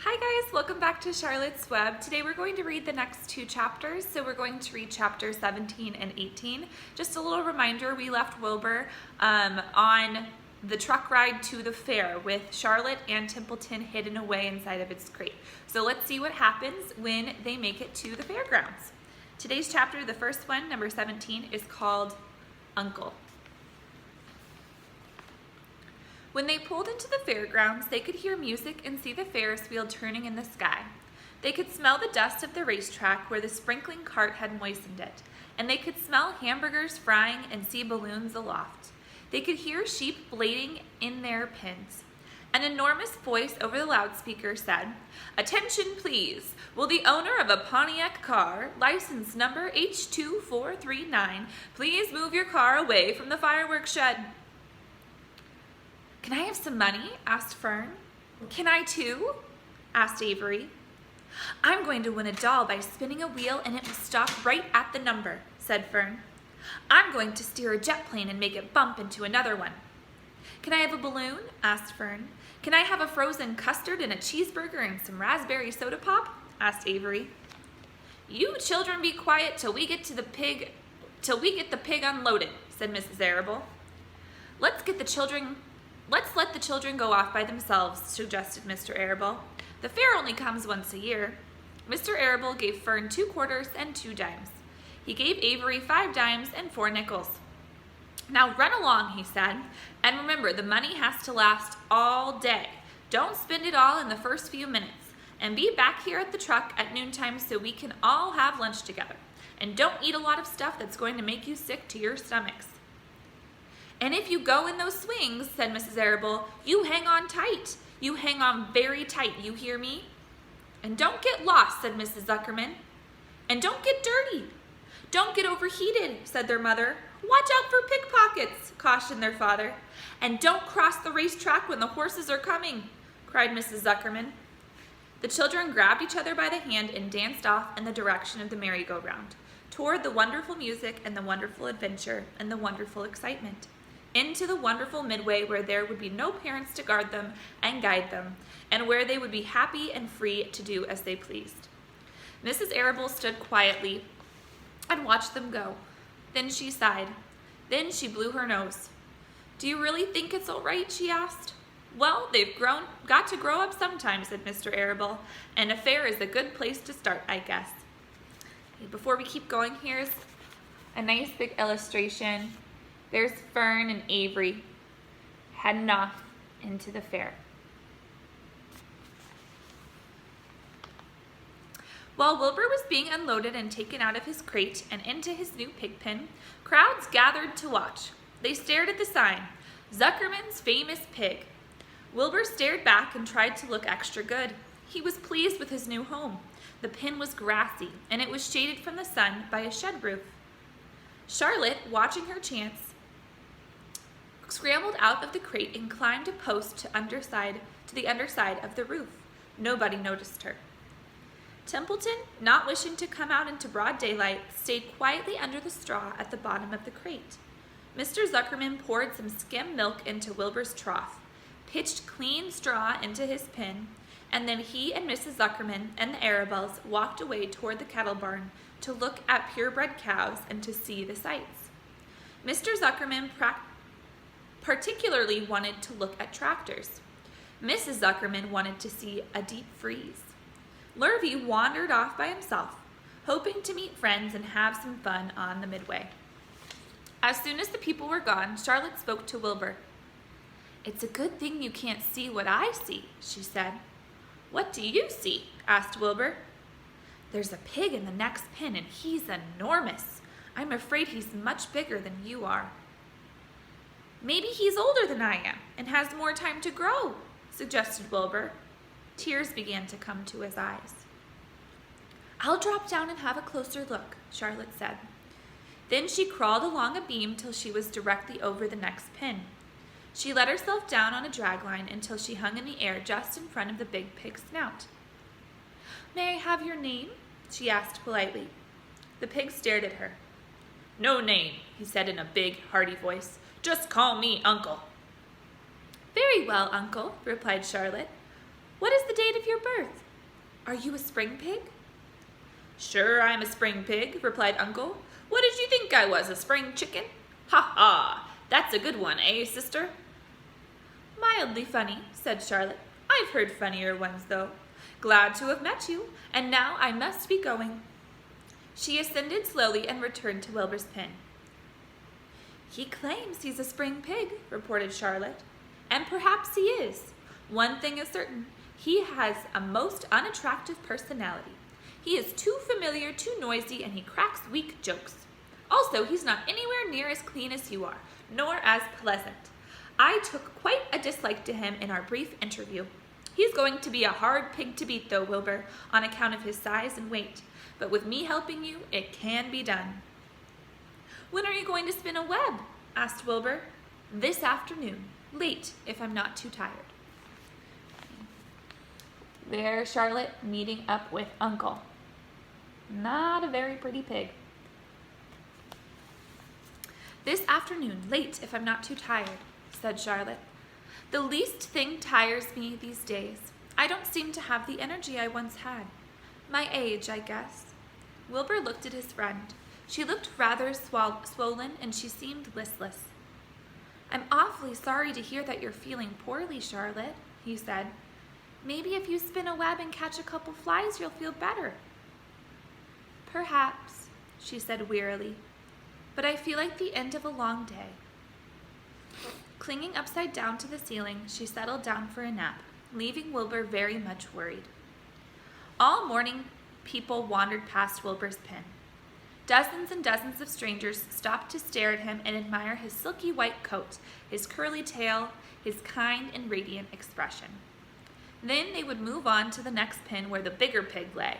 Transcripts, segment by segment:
Hi guys, welcome back to Charlotte's Web. Today we're going to read the next two chapters. So we're going to read chapters 17 and 18. Just a little reminder, we left Wilbur on the truck ride to the fair with Charlotte and Templeton hidden away inside of its crate. So let's see what happens when they make it to the fairgrounds. Today's chapter, the first one, number 17, is called Uncle. When they pulled into the fairgrounds, they could hear music and see the Ferris wheel turning in the sky. They could smell the dust of the racetrack where the sprinkling cart had moistened it, and they could smell hamburgers frying and see balloons aloft. They could hear sheep blading in their pens. An enormous voice over the loudspeaker said, "Attention please, will the owner of a Pontiac car, license number H2439, please move your car away from the fireworks shed?" "Can I have some money?" asked Fern. "Can I too?" asked Avery. "I'm going to win a doll by spinning a wheel and it will stop right at the number," said Fern. "I'm going to steer a jet plane and make it bump into another one." "Can I have a balloon?" asked Fern. "Can I have a frozen custard and a cheeseburger and some raspberry soda pop?" asked Avery. "You children be quiet till we get the pig unloaded," said Mrs. Arable. Let's let the children go off by themselves," suggested Mr. Arable. "The fair only comes once a year." Mr. Arable gave Fern 2 quarters and 2 dimes. He gave Avery 5 dimes and 4 nickels. "Now run along," he said, "and remember the money has to last all day. Don't spend it all in the first few minutes. And be back here at the truck at noontime so we can all have lunch together. And don't eat a lot of stuff that's going to make you sick to your stomachs." "And if you go in those swings," said Mrs. Arable, "you hang on tight. You hang on very tight, you hear me?" "And don't get lost," said Mrs. Zuckerman. "And don't get dirty." "Don't get overheated," said their mother. "Watch out for pickpockets," cautioned their father. "And don't cross the racetrack when the horses are coming," cried Mrs. Zuckerman. The children grabbed each other by the hand and danced off in the direction of the merry-go-round, toward the wonderful music and the wonderful adventure and the wonderful excitement, into the wonderful midway where there would be no parents to guard them and guide them, and where they would be happy and free to do as they pleased. Mrs. Arable stood quietly and watched them go. Then she sighed. Then she blew her nose. "Do you really think it's all right?" she asked. "Well, they've got to grow up sometime," said Mr. Arable, "and a fair is a good place to start, I guess." Before we keep going, here's a nice big illustration. There's Fern and Avery heading off into the fair. While Wilbur was being unloaded and taken out of his crate and into his new pig pen, crowds gathered to watch. They stared at the sign, "Zuckerman's Famous Pig." Wilbur stared back and tried to look extra good. He was pleased with his new home. The pen was grassy, and it was shaded from the sun by a shed roof. Charlotte, watching her chance, scrambled out of the crate and climbed a post to the underside of the roof. Nobody noticed her. Templeton, not wishing to come out into broad daylight, stayed quietly under the straw at the bottom of the crate. Mr. Zuckerman poured some skim milk into Wilbur's trough, pitched clean straw into his pen, and then he and Mrs. Zuckerman and the Arables walked away toward the cattle barn to look at purebred cows and to see the sights. Mr. Zuckerman particularly wanted to look at tractors. Mrs. Zuckerman wanted to see a deep freeze. Lurvy wandered off by himself, hoping to meet friends and have some fun on the midway. As soon as the people were gone, Charlotte spoke to Wilbur. "It's a good thing you can't see what I see," she said. "What do you see?" asked Wilbur. "There's a pig in the next pen, and he's enormous. I'm afraid he's much bigger than you are." "Maybe he's older than I am and has more time to grow," suggested Wilbur. Tears began to come to his eyes. "I'll drop down and have a closer look," Charlotte said. Then she crawled along a beam till she was directly over the next pen. She let herself down on a dragline until she hung in the air just in front of the big pig's snout. "May I have your name?" she asked politely. The pig stared at her. "No name," he said in a big, hearty voice. "Just call me Uncle." "Very well, Uncle," replied Charlotte. What is the date of your birth? Are you a spring pig? Sure, I'm a spring pig, replied Uncle. What did you think I was, a spring chicken? Ha ha! That's a good one, eh, sister? Mildly funny, said Charlotte. I've heard funnier ones, though. Glad to have met you, and now I must be going. She ascended slowly and returned to Wilbur's pen. He claims he's a spring pig, reported Charlotte. And perhaps he is. One thing is certain, he has a most unattractive personality. He is too familiar, too noisy, and he cracks weak jokes. Also, he's not anywhere near as clean as you are, nor as pleasant. I took quite a dislike to him in our brief interview. He's going to be a hard pig to beat, though, Wilbur, on account of his size and weight. But with me helping you, it can be done. When are you going to spin a web? Asked Wilbur. This afternoon. Late, if I'm not too tired. There's Charlotte meeting up with Uncle. Not a very pretty pig. This afternoon, late, if I'm not too tired, said Charlotte. The least thing tires me these days. I don't seem to have the energy I once had. My age, I guess. Wilbur looked at his friend. She looked rather swollen, and she seemed listless. I'm awfully sorry to hear that you're feeling poorly, Charlotte, he said. Maybe if you spin a web and catch a couple flies, you'll feel better. Perhaps, she said wearily, but I feel like the end of a long day. Clinging upside down to the ceiling, she settled down for a nap, leaving Wilbur very much worried. All morning, people wandered past Wilbur's pen. Dozens and dozens of strangers stopped to stare at him and admire his silky white coat, his curly tail, his kind and radiant expression. Then they would move on to the next pen where the bigger pig lay.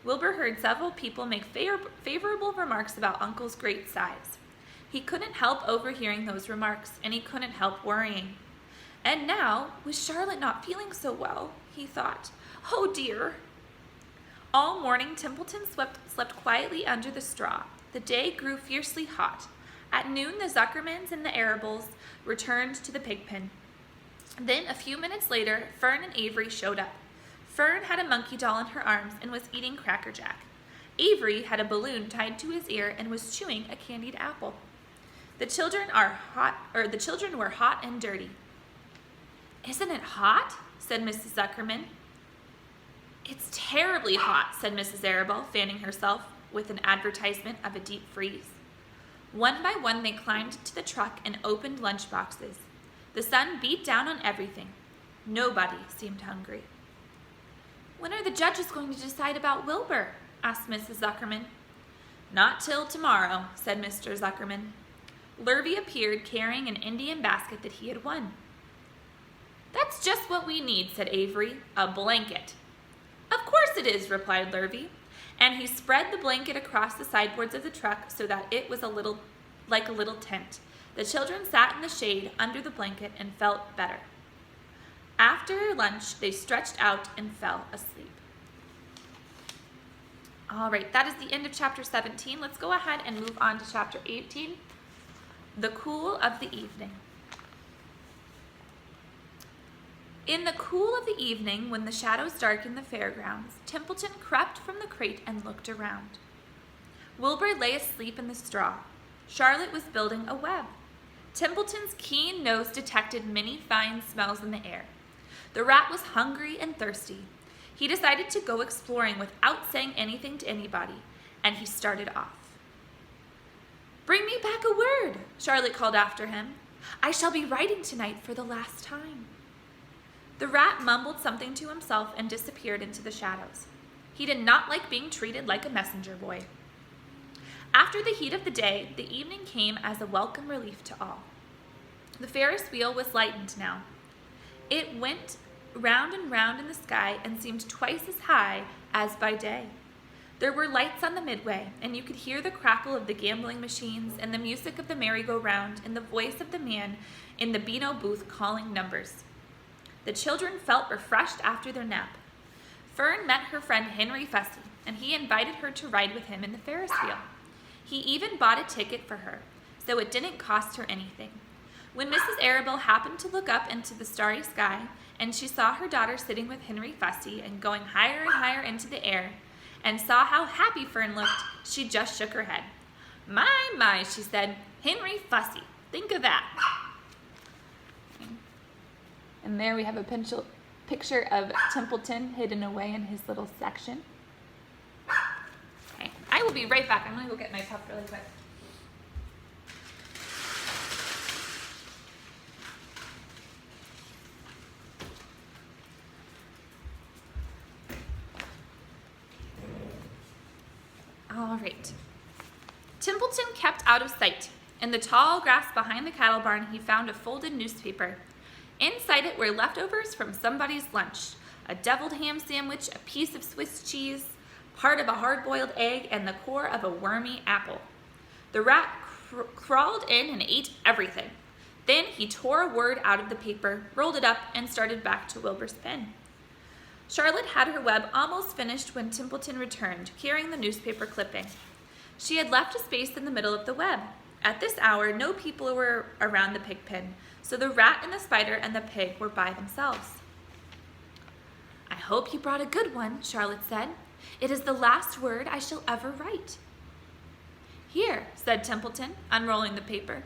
Wilbur heard several people make favorable remarks about Uncle's great size. He couldn't help overhearing those remarks, and he couldn't help worrying. And now, with Charlotte not feeling so well, he thought, oh dear. All morning, Templeton slept quietly under the straw. The day grew fiercely hot. At noon, the Zuckermans and the Arables returned to the pig pen. Then, a few minutes later, Fern and Avery showed up. Fern had a monkey doll in her arms and was eating Cracker Jack. Avery had a balloon tied to his ear and was chewing a candied apple. The children were hot and dirty. Isn't it hot? Said Mrs. Zuckerman. It's terribly hot, said Mrs. Arable, fanning herself with an advertisement of a deep freeze. One by one they climbed to the truck and opened lunch boxes. The sun beat down on everything. Nobody seemed hungry. When are the judges going to decide about Wilbur? Asked Mrs. Zuckerman. Not till tomorrow, said Mr. Zuckerman. Lurvy appeared carrying an Indian basket that he had won. That's just what we need, said Avery, a blanket. Of course it is, replied Lurvy, and he spread the blanket across the sideboards of the truck so that it was like a little tent. The children sat in the shade under the blanket and felt better. After lunch, they stretched out and fell asleep. All right, that is the end of chapter 17. Let's go ahead and move on to chapter 18, The Cool of the Evening. In the cool of the evening, when the shadows darkened the fairgrounds, Templeton crept from the crate and looked around. Wilbur lay asleep in the straw. Charlotte was building a web. Templeton's keen nose detected many fine smells in the air. The rat was hungry and thirsty. He decided to go exploring without saying anything to anybody, and he started off. Bring me back a word, Charlotte called after him. I shall be writing tonight for the last time. The rat mumbled something to himself and disappeared into the shadows. He did not like being treated like a messenger boy. After the heat of the day, the evening came as a welcome relief to all. The Ferris wheel was lightened now. It went round and round in the sky and seemed twice as high as by day. There were lights on the midway, and you could hear the crackle of the gambling machines and the music of the merry-go-round and the voice of the man in the Beano booth calling numbers. The children felt refreshed after their nap. Fern met her friend Henry Fussy, and he invited her to ride with him in the Ferris wheel. He even bought a ticket for her, so it didn't cost her anything. When Mrs. Arable happened to look up into the starry sky and she saw her daughter sitting with Henry Fussy and going higher and higher into the air, and saw how happy Fern looked, she just shook her head. My, she said, Henry Fussy, think of that. And there we have a picture of Templeton hidden away in his little section. Okay, I will be right back. I'm going to go get my puff really quick. All right. Templeton kept out of sight. In the tall grass behind the cattle barn, he found a folded newspaper. Inside it were leftovers from somebody's lunch, a deviled ham sandwich, a piece of Swiss cheese, part of a hard-boiled egg, and the core of a wormy apple. The rat crawled in and ate everything. Then he tore a word out of the paper, rolled it up, and started back to Wilbur's pen. Charlotte had her web almost finished when Templeton returned, carrying the newspaper clipping. She had left a space in the middle of the web. At this hour, no people were around the pig pen, so the rat and the spider and the pig were by themselves. I hope you brought a good one, Charlotte said. It is the last word I shall ever write. Here, said Templeton, unrolling the paper.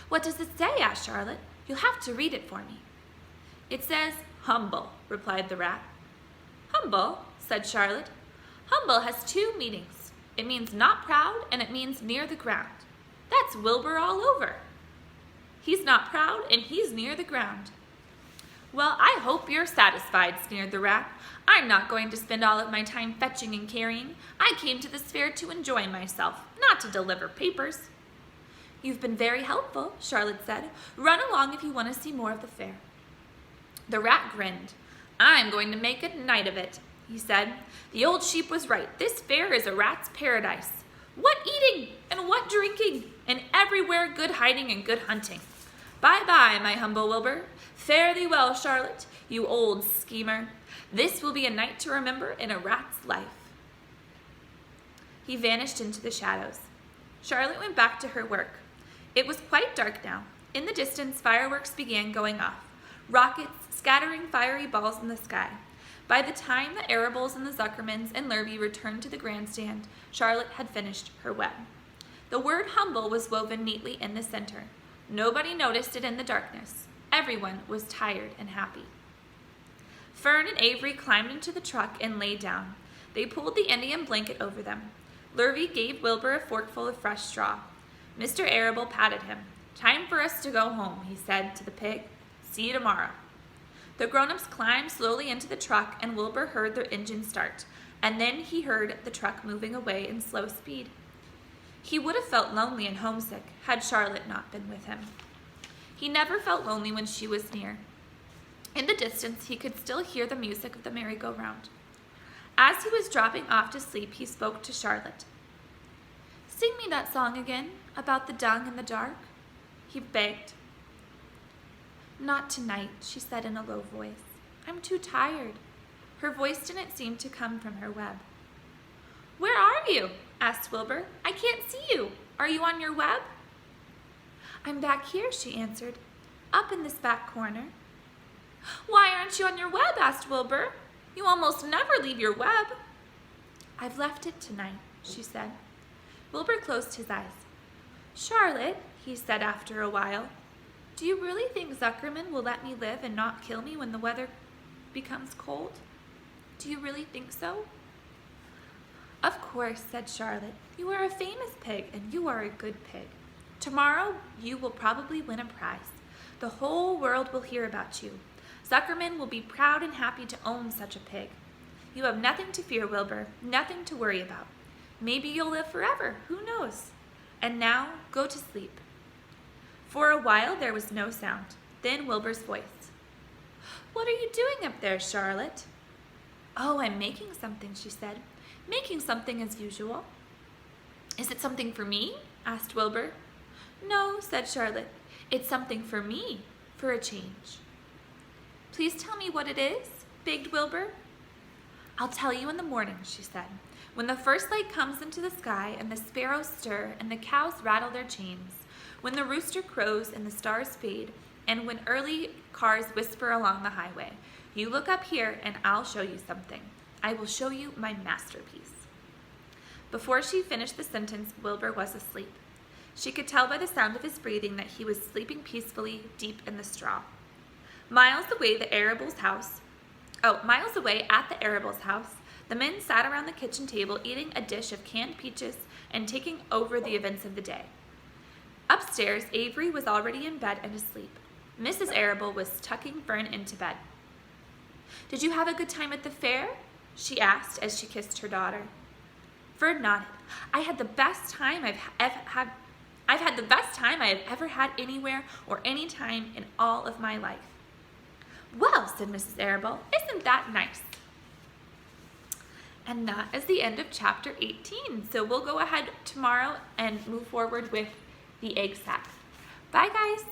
What does it say? Asked Charlotte. You'll have to read it for me. It says, humble, replied the rat. Humble, said Charlotte. Humble has two meanings. It means not proud, and it means near the ground. That's Wilbur all over. He's not proud, and he's near the ground. Well, I hope you're satisfied, sneered the rat. I'm not going to spend all of my time fetching and carrying. I came to this fair to enjoy myself, not to deliver papers. You've been very helpful, Charlotte said. Run along if you want to see more of the fair. The rat grinned. I'm going to make a night of it, he said. The old sheep was right. This fair is a rat's paradise. What eating and what drinking, and everywhere good hiding and good hunting. Bye-bye, my humble Wilbur. Fare thee well, Charlotte, you old schemer. This will be a night to remember in a rat's life. He vanished into the shadows. Charlotte went back to her work. It was quite dark now. In the distance, fireworks began going off, rockets scattering fiery balls in the sky. By the time the Arables and the Zuckermans and Lurvy returned to the grandstand, Charlotte had finished her web. The word humble was woven neatly in the center. Nobody noticed it in the darkness. Everyone was tired and happy. Fern and Avery climbed into the truck and lay down. They pulled the Indian blanket over them. Lurvy gave Wilbur a forkful of fresh straw. Mr. Arable patted him. Time for us to go home, he said to the pig. See you tomorrow. The grown-ups climbed slowly into the truck, and Wilbur heard the engine start, and then he heard the truck moving away in slow speed. He would have felt lonely and homesick had Charlotte not been with him. He never felt lonely when she was near. In the distance, he could still hear the music of the merry-go-round. As he was dropping off to sleep, he spoke to Charlotte. Sing me that song again, about the dung in the dark, he begged. Not tonight, she said in a low voice. I'm too tired. Her voice didn't seem to come from her web. Where are you? Asked Wilbur. I can't see you. Are you on your web? I'm back here, she answered, up in this back corner. Why aren't you on your web? Asked Wilbur. You almost never leave your web. I've left it tonight, she said. Wilbur closed his eyes. Charlotte, he said after a while, do you really think Zuckerman will let me live and not kill me when the weather becomes cold? Do you really think so? Of course, said Charlotte. You are a famous pig, and you are a good pig. Tomorrow, you will probably win a prize. The whole world will hear about you. Zuckerman will be proud and happy to own such a pig. You have nothing to fear, Wilbur, nothing to worry about. Maybe you'll live forever, who knows? And now, go to sleep. For a while, there was no sound. Then Wilbur's voice. What are you doing up there, Charlotte? Oh, I'm making something, she said. Making something as usual. Is it something for me? Asked Wilbur. No, said Charlotte. It's something for me, for a change. Please tell me what it is, begged Wilbur. I'll tell you in the morning, she said. When the first light comes into the sky and the sparrows stir and the cows rattle their chains, when the rooster crows and the stars fade, and when early cars whisper along the highway. You look up here and I'll show you something. I will show you my masterpiece. Before she finished the sentence, Wilbur was asleep. She could tell by the sound of his breathing that he was sleeping peacefully deep in the straw. Miles away at the Arable's house, the men sat around the kitchen table eating a dish of canned peaches and taking over the events of the day. Upstairs, Avery was already in bed and asleep. Mrs. Arable was tucking Fern into bed. "Did you have a good time at the fair?" she asked as she kissed her daughter. Fern nodded. I've had the best time I have ever had anywhere or any time in all of my life." "Well," said Mrs. Arable, "isn't that nice?" And that is the end of chapter 18. So we'll go ahead tomorrow and move forward with the egg sack. Bye, guys.